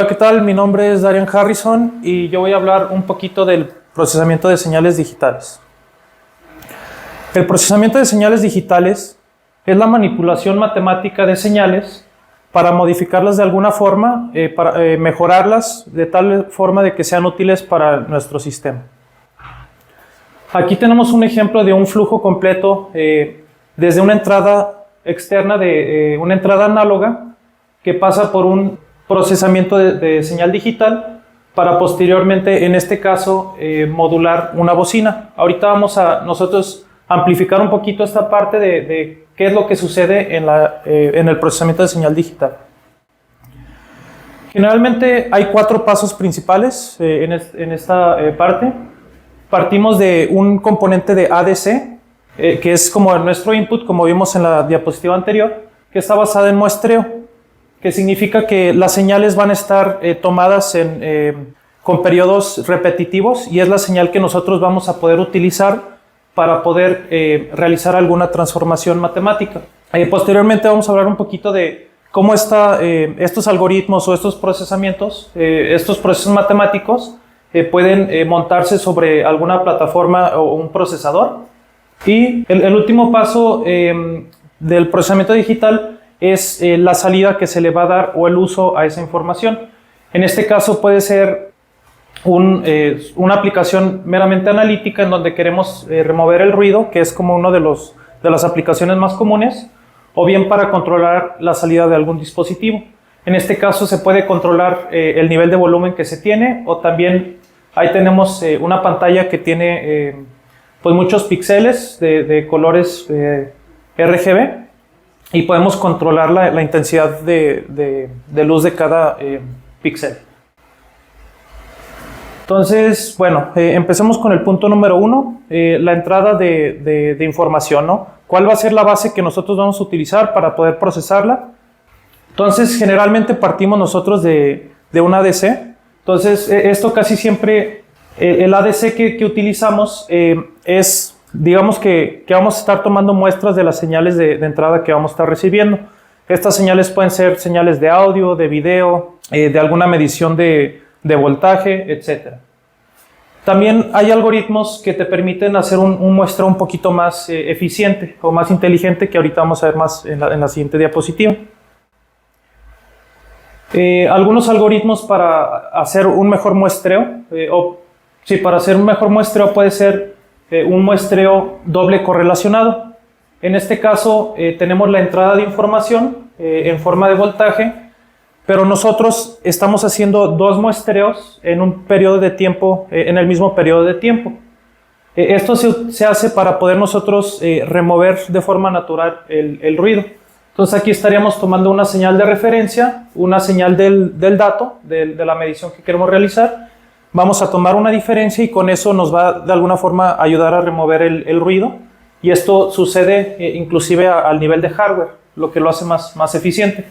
Hola, ¿qué tal? Mi nombre es Darian Harrison y yo voy a hablar un poquito del procesamiento de señales digitales. El procesamiento de señales digitales es la manipulación matemática de señales para modificarlas de alguna forma, para mejorarlas de tal forma de que sean útiles para nuestro sistema. Aquí tenemos un ejemplo de un flujo completo desde una entrada externa, una entrada análoga que pasa por un procesamiento de señal digital para posteriormente, en este caso, modular una bocina. Ahorita vamos a nosotros amplificar un poquito esta parte de qué es lo que sucede en el procesamiento de señal digital. Generalmente hay 4 pasos principales en esta parte. Partimos de un componente de ADC, que es como nuestro input, como vimos en la diapositiva anterior, que está basada en muestreo, que significa que las señales van a estar tomadas con periodos repetitivos y es la señal que nosotros vamos a poder utilizar para poder realizar alguna transformación matemática. Posteriormente vamos a hablar un poquito de cómo estos algoritmos o estos procesamientos, estos procesos matemáticos pueden montarse sobre alguna plataforma o un procesador. Y el último paso del procesamiento digital es la salida que se le va a dar o el uso a esa información. En este caso puede ser una aplicación meramente analítica en donde queremos remover el ruido, que es como uno de las aplicaciones más comunes, o bien para controlar la salida de algún dispositivo. En este caso se puede controlar el nivel de volumen que se tiene, o también ahí tenemos una pantalla que tiene pues muchos píxeles de colores RGB y podemos controlar la intensidad de luz de cada píxel. Entonces, bueno, empecemos con el punto número 1, la entrada de información, ¿no? ¿Cuál va a ser la base que nosotros vamos a utilizar para poder procesarla? Entonces, generalmente partimos nosotros de un ADC. Entonces, esto casi siempre, el ADC que utilizamos es, digamos que vamos a estar tomando muestras de las señales de entrada que vamos a estar recibiendo. Estas señales pueden ser señales de audio, de video, de alguna medición de voltaje, etc. También hay algoritmos que te permiten hacer un muestreo un poquito más eficiente o más inteligente, que ahorita vamos a ver más en la siguiente diapositiva. Algunos algoritmos para hacer un mejor muestreo, para hacer un mejor muestreo puede ser un muestreo doble correlacionado. En este caso tenemos la entrada de información en forma de voltaje, pero nosotros estamos haciendo 2 muestreos en un periodo de tiempo, en el mismo periodo de tiempo. Esto se hace para poder nosotros remover de forma natural el ruido. Entonces aquí estaríamos tomando una señal de referencia, una señal del dato, de la medición que queremos realizar. Vamos a tomar una diferencia y con eso nos va de alguna forma a ayudar a remover el ruido. Y esto sucede inclusive al nivel de hardware, lo que lo hace más eficiente.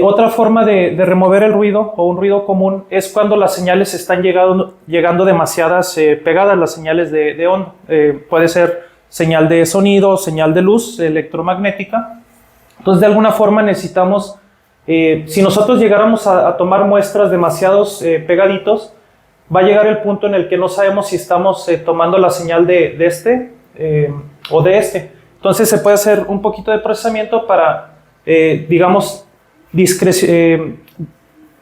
Otra forma de remover el ruido o un ruido común es cuando las señales están llegando demasiadas pegadas, las señales de onda. Puede ser señal de sonido, señal de luz electromagnética. Entonces de alguna forma necesitamos, si nosotros llegáramos a tomar muestras demasiados pegaditos, va a llegar el punto en el que no sabemos si estamos tomando la señal de este o de este. Entonces se puede hacer un poquito de procesamiento para, digamos,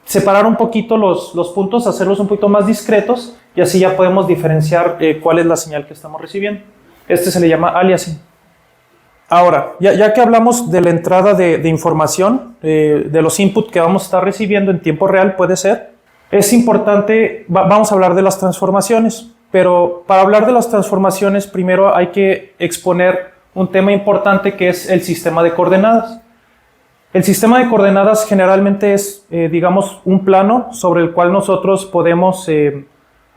separar un poquito los puntos, hacerlos un poquito más discretos y así ya podemos diferenciar cuál es la señal que estamos recibiendo. Este se le llama aliasing. Ahora, ya que hablamos de la entrada de información, de los inputs que vamos a estar recibiendo en tiempo real, puede ser, es importante, vamos a hablar de las transformaciones, pero para hablar de las transformaciones primero hay que exponer un tema importante que es el sistema de coordenadas. El sistema de coordenadas generalmente es, digamos, un plano sobre el cual nosotros podemos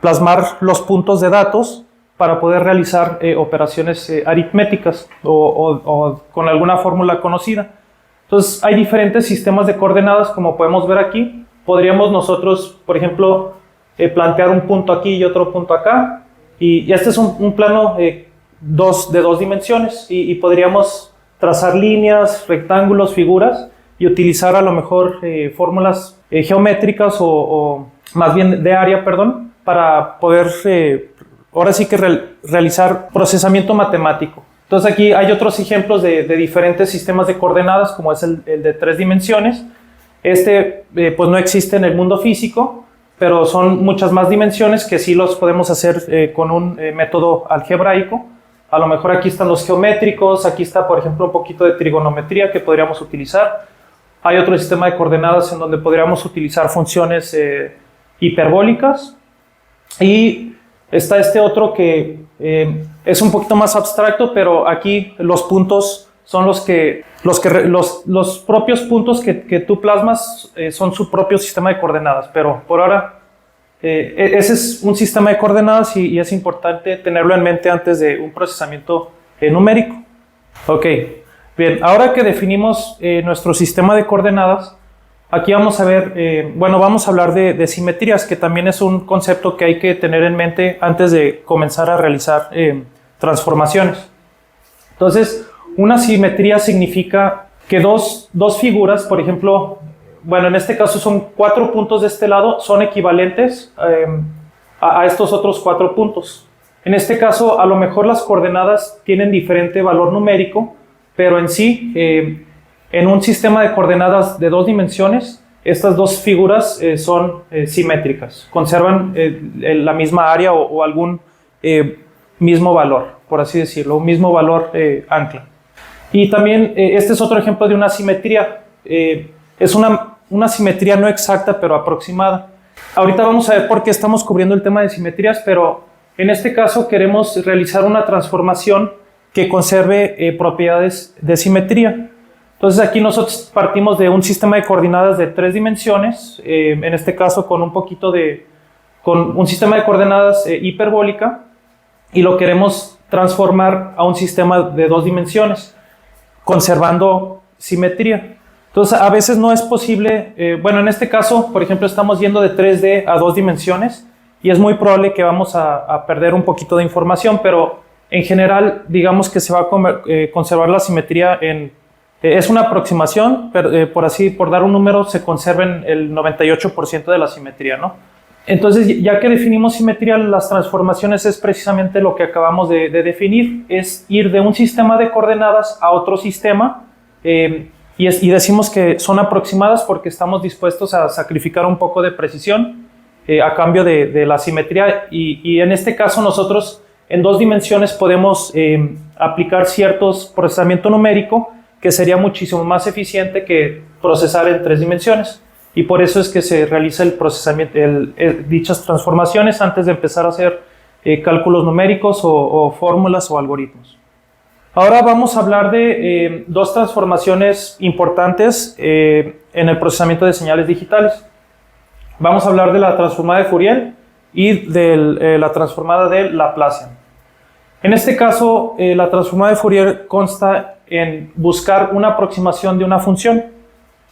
plasmar los puntos de datos para poder realizar operaciones aritméticas o con alguna fórmula conocida. Entonces, hay diferentes sistemas de coordenadas, como podemos ver aquí. Podríamos nosotros, por ejemplo, plantear un punto aquí y otro punto acá. Y este es un plano de 2 dimensiones y podríamos trazar líneas, rectángulos, figuras y utilizar a lo mejor fórmulas geométricas o más bien de área, perdón, para poder ahora sí que realizar procesamiento matemático. Entonces aquí hay otros ejemplos de diferentes sistemas de coordenadas, como es el de 3 dimensiones. Pues no existe en el mundo físico, pero son muchas más dimensiones que sí los podemos hacer con un método algebraico. A lo mejor aquí están los geométricos, aquí está por ejemplo un poquito de trigonometría que podríamos utilizar. Hay otro sistema de coordenadas en donde podríamos utilizar funciones hiperbólicas. Y está este otro que es un poquito más abstracto, pero aquí los puntos son los propios puntos que tú plasmas son su propio sistema de coordenadas. Pero por ahora, ese es un sistema de coordenadas y es importante tenerlo en mente antes de un procesamiento numérico. Ok, bien, ahora que definimos nuestro sistema de coordenadas, aquí vamos a ver, vamos a hablar de simetrías, que también es un concepto que hay que tener en mente antes de comenzar a realizar transformaciones. Entonces, una simetría significa que dos figuras, por ejemplo, en este caso son 4 puntos de este lado, son equivalentes a estos otros 4 puntos. En este caso, a lo mejor las coordenadas tienen diferente valor numérico, pero en sí, en un sistema de coordenadas de 2 dimensiones, estas dos figuras son simétricas, conservan la misma área o algún mismo valor, por así decirlo, un mismo valor ancla. Y también este es otro ejemplo de una simetría. Es una simetría no exacta, pero aproximada. Ahorita vamos a ver por qué estamos cubriendo el tema de simetrías, pero en este caso queremos realizar una transformación que conserve propiedades de simetría. Entonces aquí nosotros partimos de un sistema de coordenadas de 3 dimensiones, en este caso con un sistema de coordenadas hiperbólica, y lo queremos transformar a un sistema de 2 dimensiones, conservando simetría. Entonces a veces no es posible, en este caso, por ejemplo, estamos yendo de 3D a 2 dimensiones, y es muy probable que vamos a perder un poquito de información, pero en general, digamos que se va a conservar la simetría es una aproximación, pero, por dar un número, se conserva el 98% de la simetría, ¿no? Entonces, ya que definimos simetría, las transformaciones es precisamente lo que acabamos de definir, es ir de un sistema de coordenadas a otro sistema, y decimos que son aproximadas porque estamos dispuestos a sacrificar un poco de precisión a cambio de la simetría, y en este caso nosotros en 2 dimensiones podemos aplicar ciertos procesamiento numérico que sería muchísimo más eficiente que procesar en 3 dimensiones. Y por eso es que se realiza el procesamiento, dichas transformaciones antes de empezar a hacer cálculos numéricos o fórmulas o algoritmos. Ahora vamos a hablar de 2 transformaciones importantes en el procesamiento de señales digitales. Vamos a hablar de la transformada de Fourier y de la transformada de Laplacian. En este caso, la transformada de Fourier consta en buscar una aproximación de una función.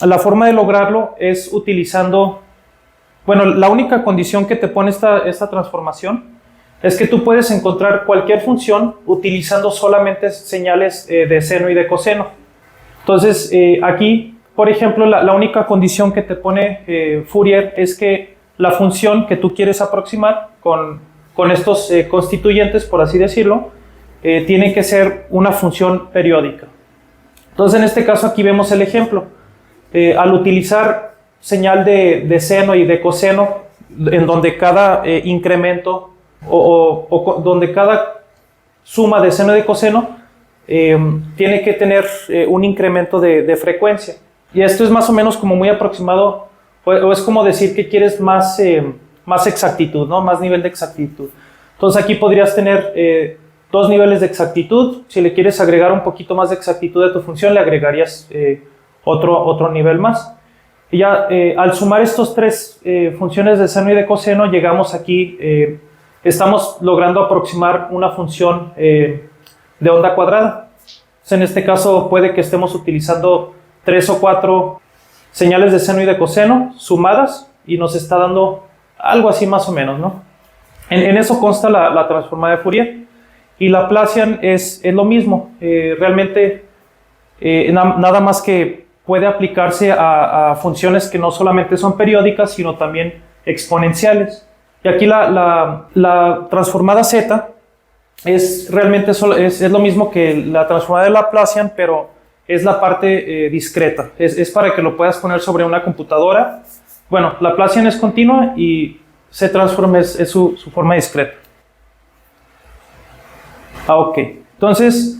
La forma de lograrlo es utilizando, la única condición que te pone esta transformación es que tú puedes encontrar cualquier función utilizando solamente señales de seno y de coseno. Entonces, aquí, por ejemplo, la única condición que te pone Fourier es que la función que tú quieres aproximar con estos constituyentes, por así decirlo, tiene que ser una función periódica. Entonces, en este caso aquí vemos el ejemplo. Al utilizar señal de seno y de coseno, en donde cada incremento o donde cada suma de seno y de coseno tiene que tener un incremento de frecuencia. Y esto es más o menos como muy aproximado, o es como decir que quieres más exactitud, ¿no? Más nivel de exactitud. Entonces aquí podrías tener 2 niveles de exactitud. Si le quieres agregar un poquito más de exactitud a tu función, le agregarías otro nivel más. Y ya al sumar estos 3 funciones de seno y de coseno, llegamos aquí, estamos logrando aproximar una función de onda cuadrada. Entonces, en este caso puede que estemos utilizando 3 o 4 señales de seno y de coseno sumadas y nos está dando algo así más o menos, ¿no? En eso consta la transformada de Fourier. Y Laplacian es lo mismo, realmente nada más que puede aplicarse a funciones que no solamente son periódicas, sino también exponenciales. Y aquí la transformada z es realmente es lo mismo que la transformada de Laplacian, pero es la parte discreta. Es para que lo puedas poner sobre una computadora. Bueno, Laplacian es continua y Z-transform es su forma discreta. Ok. Entonces,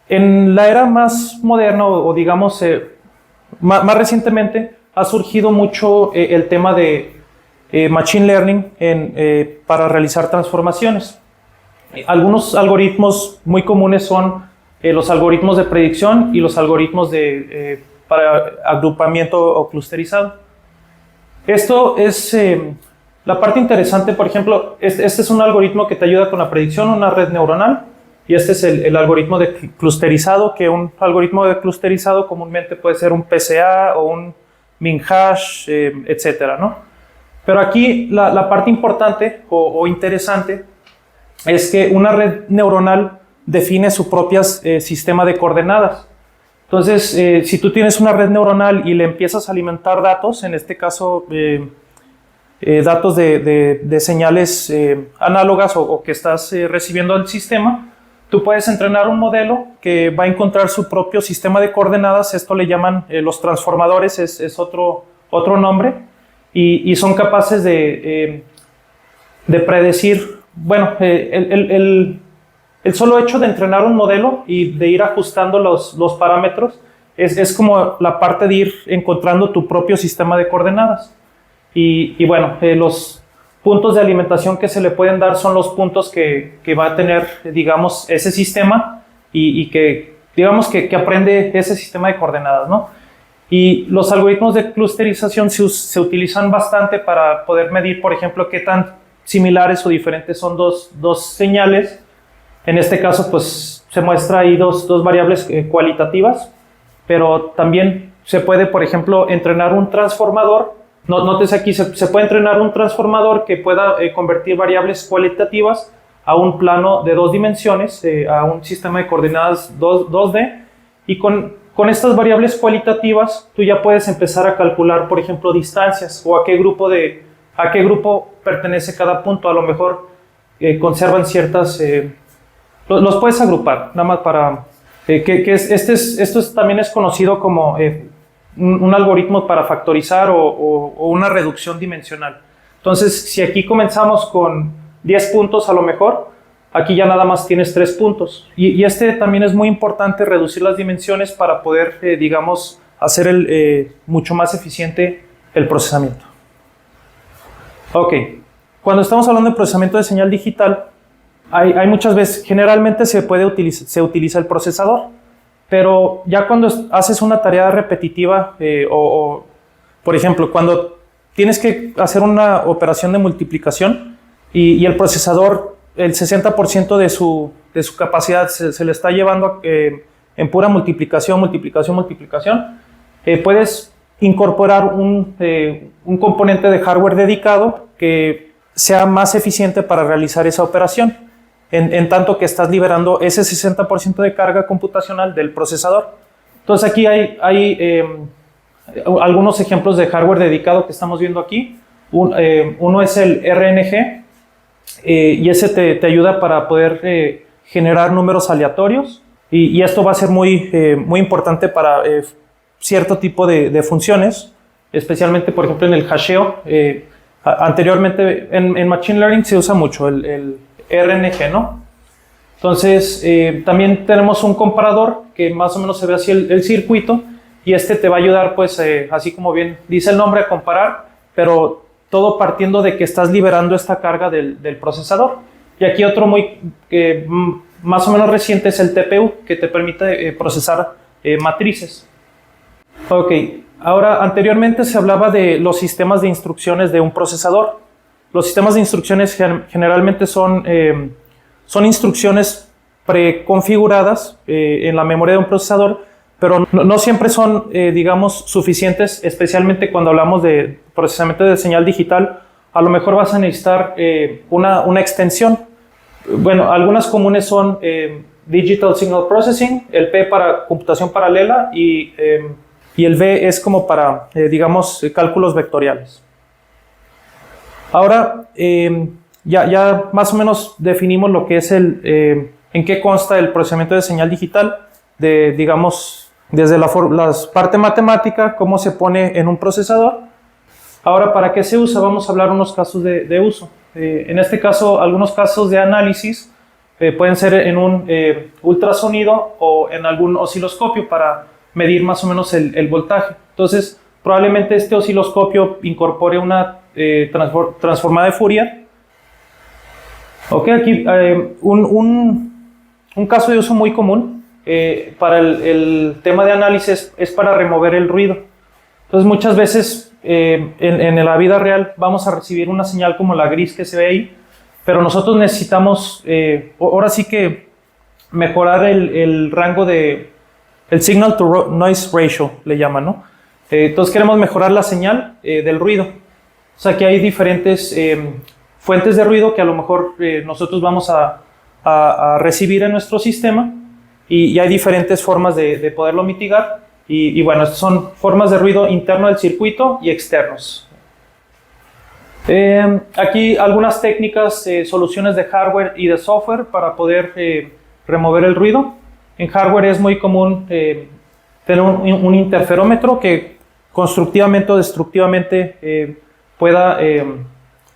en la era más moderna, o digamos, más recientemente, ha surgido mucho el tema de Machine Learning para realizar transformaciones. Algunos algoritmos muy comunes son los algoritmos de predicción y los algoritmos para agrupamiento o clusterizado. Esto es la parte interesante. Por ejemplo, este es un algoritmo que te ayuda con la predicción, una red neuronal, y este es el algoritmo de clusterizado, que un algoritmo de clusterizado comúnmente puede ser un PCA o un min-hash, etcétera, ¿no? Pero aquí la parte importante o interesante es que una red neuronal define su propio sistema de coordenadas. Entonces, si tú tienes una red neuronal y le empiezas a alimentar datos, en este caso datos de señales análogas o que estás recibiendo del sistema, tú puedes entrenar un modelo que va a encontrar su propio sistema de coordenadas. Esto le llaman los transformadores, es otro nombre, y son capaces de predecir. Bueno, el solo hecho de entrenar un modelo y de ir ajustando los parámetros es como la parte de ir encontrando tu propio sistema de coordenadas. Y bueno, los puntos de alimentación que se le pueden dar son los puntos que va a tener, digamos, ese sistema y que, digamos, que aprende ese sistema de coordenadas, ¿no? Y los algoritmos de clusterización se utilizan bastante para poder medir, por ejemplo, qué tan similares o diferentes son dos señales. En este caso, pues se muestra ahí dos variables cualitativas, pero también se puede, por ejemplo, entrenar un transformador. Nótese aquí, se puede entrenar un transformador que pueda convertir variables cualitativas a un plano de 2 dimensiones, a un sistema de coordenadas 2D, y con estas variables cualitativas tú ya puedes empezar a calcular, por ejemplo, distancias o a qué grupo pertenece cada punto. A lo mejor conservan ciertas... los puedes agrupar, nada más para... esto también es conocido como un algoritmo para factorizar o una reducción dimensional. Entonces, si aquí comenzamos con 10 puntos a lo mejor, aquí ya nada más tienes 3 puntos. Y este también es muy importante, reducir las dimensiones para poder, digamos, hacer mucho más eficiente el procesamiento. Ok, cuando estamos hablando de procesamiento de señal digital, hay muchas veces, generalmente se utiliza el procesador, pero ya cuando haces una tarea repetitiva o, por ejemplo, cuando tienes que hacer una operación de multiplicación y el procesador, el 60% de su capacidad se le está llevando en pura multiplicación, puedes incorporar un componente de hardware dedicado que sea más eficiente para realizar esa operación, en tanto que estás liberando ese 60% de carga computacional del procesador. Entonces aquí hay algunos ejemplos de hardware dedicado que estamos viendo aquí. Uno es el RNG, y ese te ayuda para poder generar números aleatorios, y esto va a ser muy importante para cierto tipo de funciones, especialmente, por ejemplo, en el hasheo. Anteriormente en Machine Learning se usa mucho el RNG, ¿no? Entonces, también tenemos un comparador que más o menos se ve así el circuito, y este te va a ayudar, pues, así como bien dice el nombre, a comparar, pero todo partiendo de que estás liberando esta carga del procesador. Y aquí otro más o menos reciente es el TPU, que te permite procesar matrices. Ok, ahora, anteriormente se hablaba de los sistemas de instrucciones de un procesador. Los sistemas de instrucciones generalmente son instrucciones preconfiguradas en la memoria de un procesador, pero no siempre son, digamos, suficientes, especialmente cuando hablamos de procesamiento de señal digital. A lo mejor vas a necesitar una extensión. Bueno, algunas comunes son Digital Signal Processing, el P para computación paralela, y y el V es como para, digamos, cálculos vectoriales. Ahora, ya más o menos definimos lo que es en qué consta el procesamiento de señal digital, digamos, desde la parte matemática, cómo se pone en un procesador. Ahora, ¿para qué se usa? Vamos a hablar unos casos de uso. En este caso, algunos casos de análisis pueden ser en un ultrasonido o en algún osciloscopio para medir más o menos el voltaje. Entonces, probablemente este osciloscopio incorpore una transformada de Fourier. Ok, aquí un caso de uso muy común para el tema de análisis es para remover el ruido. Entonces, muchas veces en la vida real vamos a recibir una señal como la gris que se ve ahí, pero nosotros necesitamos, ahora sí que mejorar el rango el signal to noise ratio, le llaman, ¿no? Entonces queremos mejorar la señal del ruido. O sea que hay diferentes fuentes de ruido que a lo mejor nosotros vamos a recibir en nuestro sistema y hay diferentes formas de poderlo mitigar. Y bueno, estas son formas de ruido interno del circuito y externos. Aquí algunas técnicas, soluciones de hardware y de software para poder remover el ruido. En hardware es muy común tener un interferómetro que constructivamente o destructivamente pueda,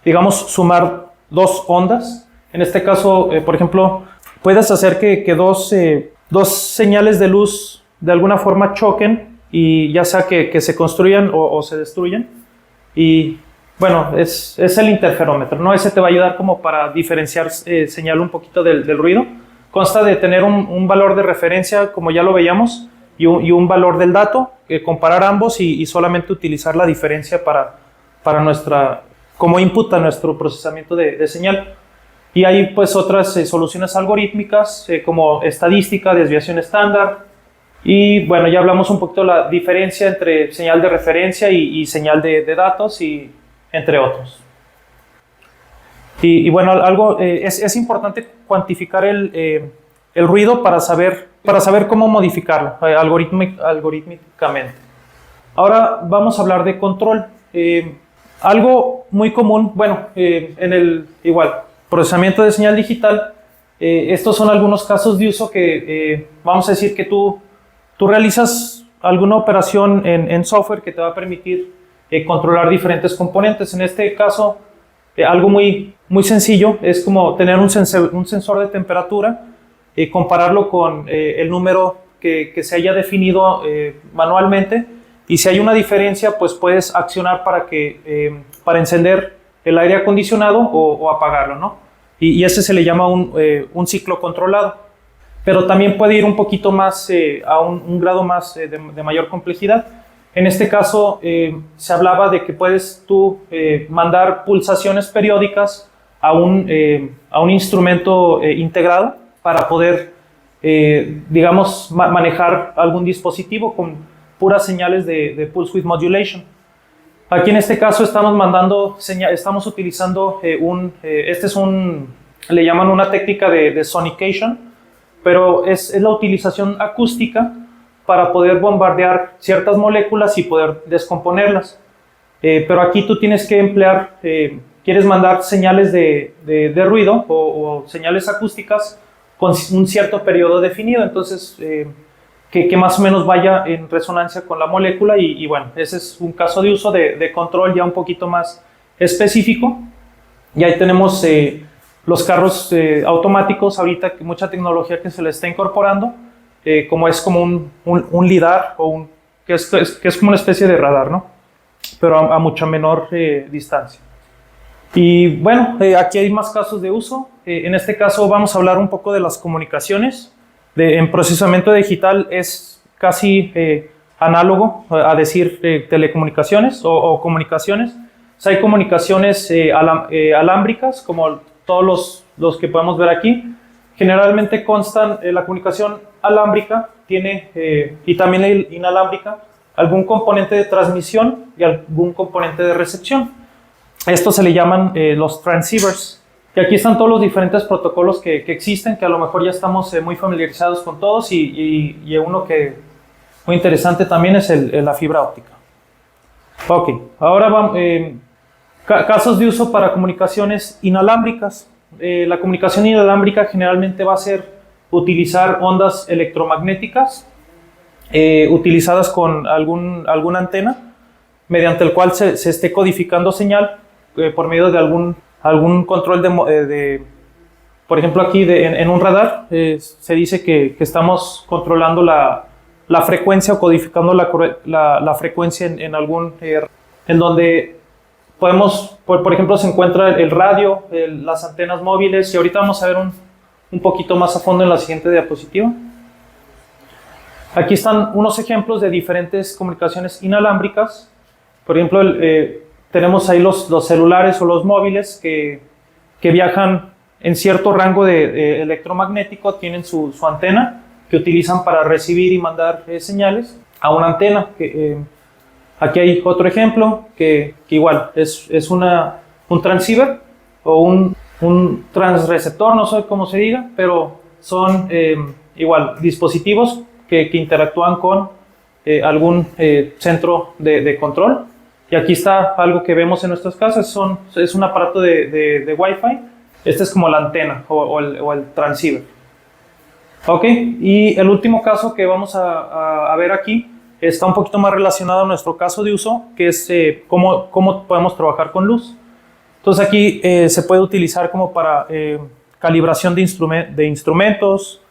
digamos, sumar dos ondas. En este caso, por ejemplo, puedes hacer que dos señales de luz de alguna forma choquen y ya sea que se construyan o se destruyan. Y bueno, es el interferómetro, ¿no? Ese te va a ayudar como para diferenciar señal un poquito del ruido. Consta de tener un valor de referencia, como ya lo veíamos, y un valor del dato, comparar ambos y solamente utilizar la diferencia como input a nuestro procesamiento de señal. Y hay pues otras soluciones algorítmicas como estadística, desviación estándar. Y bueno, ya hablamos un poquito de la diferencia entre señal de referencia y señal de datos, y entre otros. Y bueno, es importante cuantificar el ruido para saber cómo modificarlo algorítmicamente. Ahora vamos a hablar de control. Algo muy común, bueno, en el procesamiento de señal digital, estos son algunos casos de uso que vamos a decir que tú realizas alguna operación en software que te va a permitir controlar diferentes componentes. En este caso, algo muy sencillo es como tener un sensor de temperatura, compararlo con el número que se haya definido manualmente, y si hay una diferencia, pues puedes accionar para encender el aire acondicionado o apagarlo, ¿no? Y ese se le llama un ciclo controlado. Pero también puede ir un poquito más a un grado más de mayor complejidad. En este caso se hablaba de que puedes tú mandar pulsaciones periódicas a un instrumento integrado para poder, digamos, manejar algún dispositivo con puras señales de pulse width modulation. Aquí en este caso estamos utilizando le llaman una técnica de sonication, pero es la utilización acústica para poder bombardear ciertas moléculas y poder descomponerlas. Pero aquí tú tienes que emplear, quieres mandar señales de ruido o señales acústicas con un cierto periodo definido, entonces que más o menos vaya en resonancia con la molécula y bueno, ese es un caso de uso de control ya un poquito más específico. Y ahí tenemos los carros automáticos, ahorita mucha tecnología que se le está incorporando, como es como un lidar que es como una especie de radar, ¿no? Pero a mucha menor distancia. Y bueno, aquí hay más casos de uso. En este caso vamos a hablar un poco de las comunicaciones. En procesamiento digital es casi análogo a decir telecomunicaciones o comunicaciones. O sea, hay comunicaciones alámbricas, como todos los que podemos ver aquí. Generalmente constan, la comunicación alámbrica tiene, y también la inalámbrica, algún componente de transmisión y algún componente de recepción. Estos se le llaman los transceivers. Y aquí están todos los diferentes protocolos que existen, que a lo mejor ya estamos muy familiarizados con todos, y uno que muy interesante también es la fibra óptica. Ok, ahora vamos, casos de uso para comunicaciones inalámbricas. La comunicación inalámbrica generalmente va a ser utilizar ondas electromagnéticas utilizadas con alguna antena, mediante el cual se esté codificando señal por medio de algún control por ejemplo aquí en un radar se dice que estamos controlando la frecuencia o codificando la frecuencia en donde podemos, por ejemplo, se encuentra el radio, las antenas móviles, y ahorita vamos a ver un poquito más a fondo en la siguiente diapositiva. Aquí están unos ejemplos de diferentes comunicaciones inalámbricas. Por ejemplo, tenemos ahí los celulares o los móviles que viajan en cierto rango de electromagnético, tienen su antena que utilizan para recibir y mandar señales a una antena. Aquí hay otro ejemplo que igual es un transceiver o un transreceptor, no sé cómo se diga, pero son igual dispositivos que interactúan con algún centro de control. Y aquí está algo que vemos en nuestras casas, es un aparato de Wi-Fi. Este es como la antena o el transceiver. Ok, y el último caso que vamos a ver aquí está un poquito más relacionado a nuestro caso de uso, que es cómo podemos trabajar con luz. Entonces aquí se puede utilizar como para calibración de instrumentos,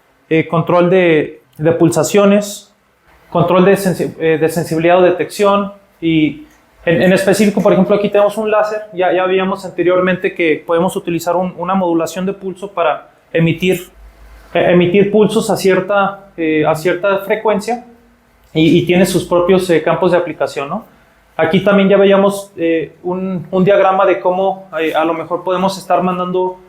control de pulsaciones, control de sensibilidad o detección, y en específico, por ejemplo, aquí tenemos un láser. Ya veíamos anteriormente que podemos utilizar una modulación de pulso para emitir pulsos a cierta frecuencia y tiene sus propios campos de aplicación, ¿no? Aquí también ya veíamos un diagrama de cómo a lo mejor podemos estar mandando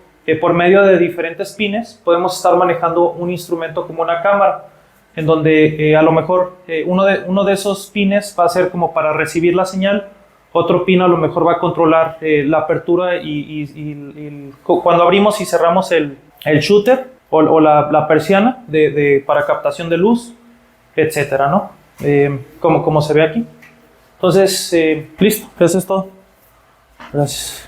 por medio de diferentes pines, podemos estar manejando un instrumento como una cámara, en donde a lo mejor uno de esos pines va a ser como para recibir la señal, otro pin a lo mejor va a controlar la apertura y cuando abrimos y cerramos el shooter o la persiana para captación de luz, etcétera, ¿no? Como se ve aquí. Entonces, listo, eso es todo. Gracias.